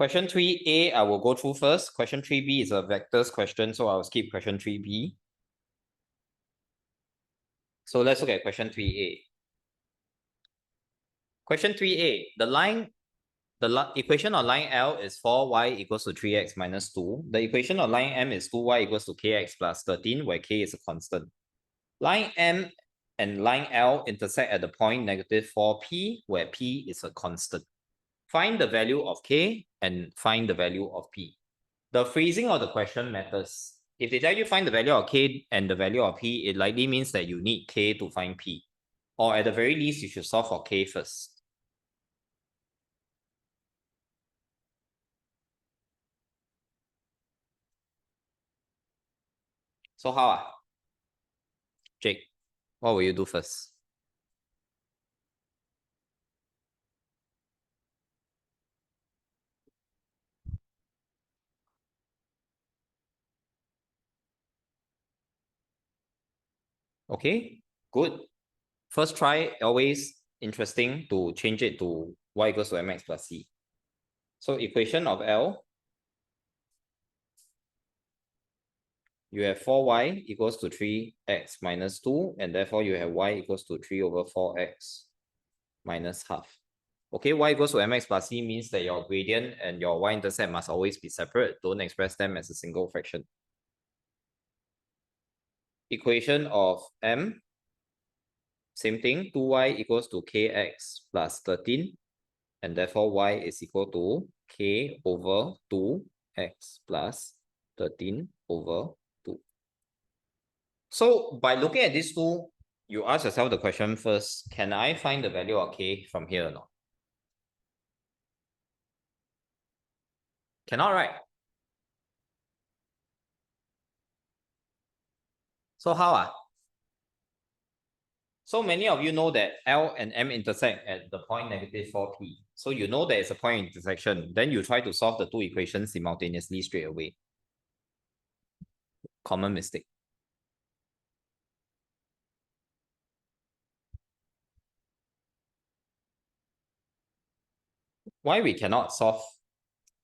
Question 3a, I will go through first. Question 3b is a vectors question, so I'll skip question 3b. So let's look at question 3a. Question 3a, the equation on line L is 4y equals to 3x minus 2. The equation on line M is 2y equals to kx plus 13, where k is a constant. Line M and line L intersect at the point negative 4p, where p is a constant. Find the value of k and find the value of p. The phrasing of the question matters. If they tell you find the value of k and the value of p, it likely means that you need k to find p. Or at the very least, you should solve for k first. So how? Jake, what will you do first? Okay, good. First try, always interesting to change it to y equals to mx plus c. So equation of L, you have 4y equals to 3x minus 2, and therefore you have y equals to 3 over 4x minus half. Okay, y equals to mx plus c means that your gradient and your y-intercept must always be separate. Don't express them as a single fraction. Equation of M, same thing, 2y equals to kx plus 13, and therefore y is equal to k over 2x plus 13 over 2. So by looking at these two, you ask yourself the question first, can I find the value of k from here or not? Cannot, right? So how? So many of you know that L and M intersect at the point negative 4p. So you know there is a point intersection. Then you try to solve the two equations simultaneously straight away. Common mistake. Why we cannot solve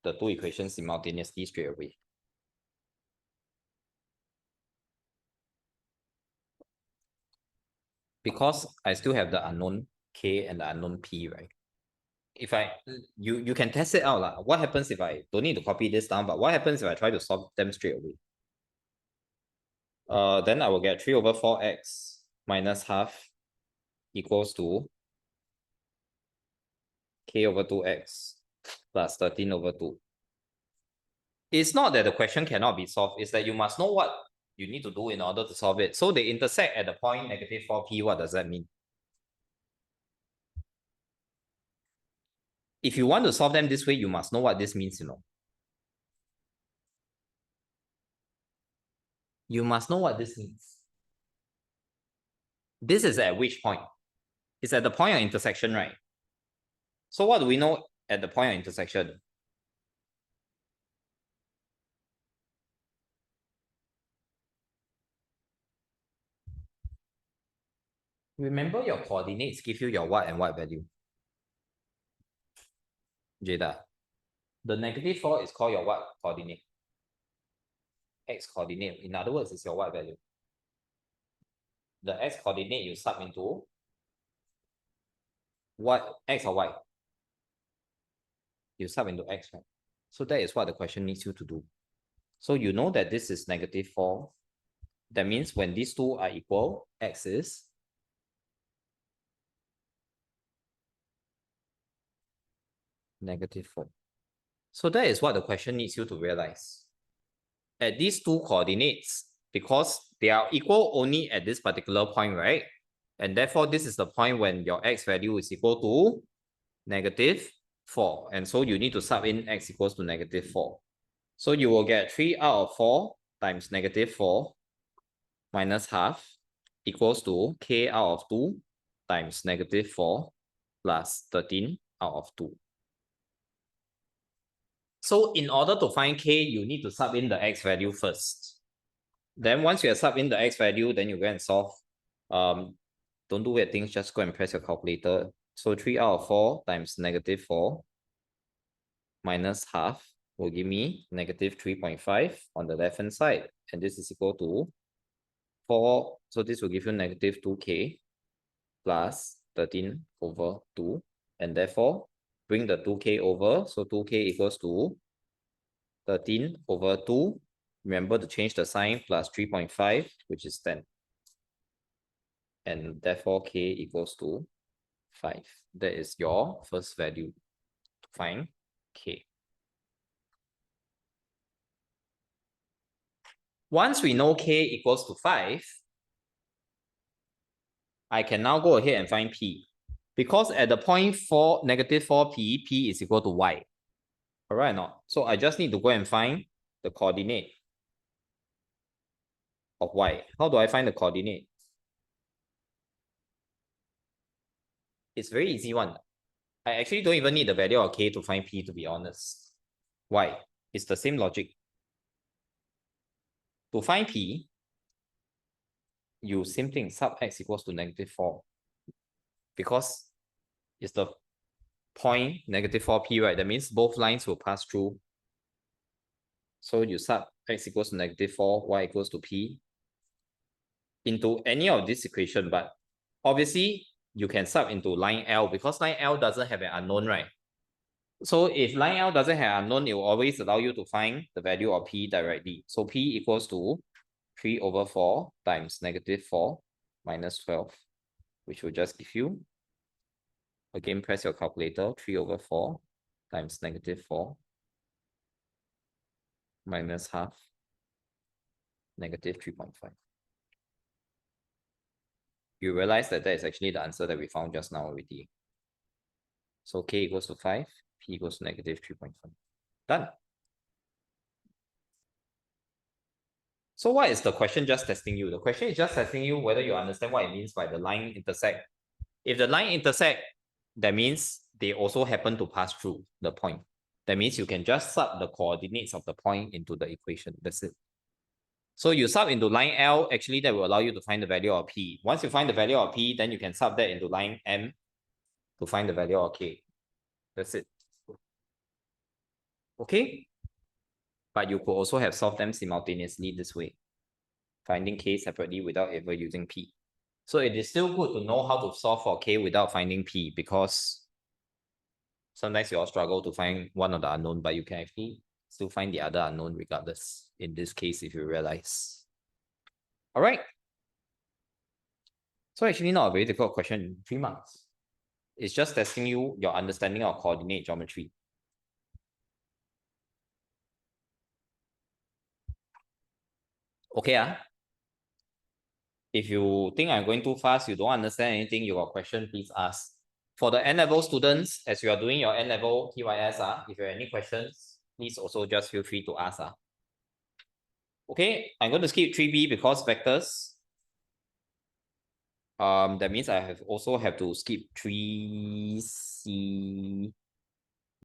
the two equations simultaneously straight away? Because I still have the unknown k and the unknown p, right? If you can test it out. Like, what happens if I don't need to copy this down, but what happens if I try to solve them straight away? Then I will get 3 over 4x minus half equals to k over 2x plus 13 over 2. It's not that the question cannot be solved, it's that you must know what you need to do in order to solve it. So they intersect at the point negative 4p. What does that mean? If you want to solve them this way, you must know what this means, you know. You must know what this means. This is at which point? It's at the point of intersection, right? So what do we know at the point of intersection? Remember your coordinates give you your what and what value? Jada. The negative 4 is called your what coordinate? X coordinate. In other words, it's your what value? The x coordinate you sub into what, x or y? You sub into x, right? So that is what the question needs you to do. So you know that this is negative 4. That means when these two are equal, x is negative 4. So that is what the question needs you to realize. At these two coordinates, because they are equal only at this particular point, right? And therefore, this is the point when your x value is equal to negative 4. And so you need to sub in x equals to negative 4. So you will get 3 out of 4 times negative 4 minus half equals to k out of 2 times negative 4 plus 13 out of 2. So in order to find k, you need to sub in the x value first. Then once you have sub in the x value, then you go and solve. Don't do weird things, just go and press your calculator. So 3 out of 4 times negative 4 minus half will give me negative 3.5 on the left-hand side. And this is equal to 4. So this will give you negative 2k plus 13 over 2. And therefore, bring the 2k over. So 2k equals to 13 over 2. Remember to change the sign, plus 3.5, which is 10. And therefore, k equals to 5. That is your first value to find k. Once we know k equals to 5, I can now go ahead and find p. Because at the point 4, negative 4p, p is equal to y. All right or not? So I just need to go and find the coordinate of y. How do I find the coordinate? It's very easy one. I actually don't even need the value of k to find p, to be honest. Why? It's the same logic. To find p, you simply sub x equals to negative 4. Because it's the point negative 4p, right? That means both lines will pass through. So you sub x equals to negative 4, y equals to p into any of this equation, but obviously you can sub into line L because line L doesn't have an unknown, right? So if line L doesn't have unknown, it will always allow you to find the value of p directly. So p equals to 3 over 4 times negative 4 minus 12, which will just give you, again, press your calculator, 3 over 4 times negative 4 minus half, negative 3.5. You realize that that is actually the answer that we found just now already. So k equals to 5, p equals to negative 3.5. Done. So what is the question just testing you? The question is just testing you whether you understand what it means by the line intersect. If the line intersect, that means they also happen to pass through the point. That means you can just sub the coordinates of the point into the equation. That's it. So you sub into line L, actually that will allow you to find the value of p. Once you find the value of p, then you can sub that into line M to find the value of k. That's it. Okay? But you could also have solved them simultaneously this way, finding k separately without ever using p. So it is still good to know how to solve for k without finding p, because sometimes you all struggle to find one of the unknown, but you can actually still find the other unknown regardless, in this case, if you realize. All right. So actually not a very difficult question, 3 marks. It's just testing you your understanding of coordinate geometry. Okay. If you think I'm going too fast, you don't understand anything, you got a question, please ask. For the N-level students, as you are doing your N-level TYS, if you have any questions, please also just feel free to ask. Okay, I'm going to skip 3B because vectors. That means I also have to skip 3C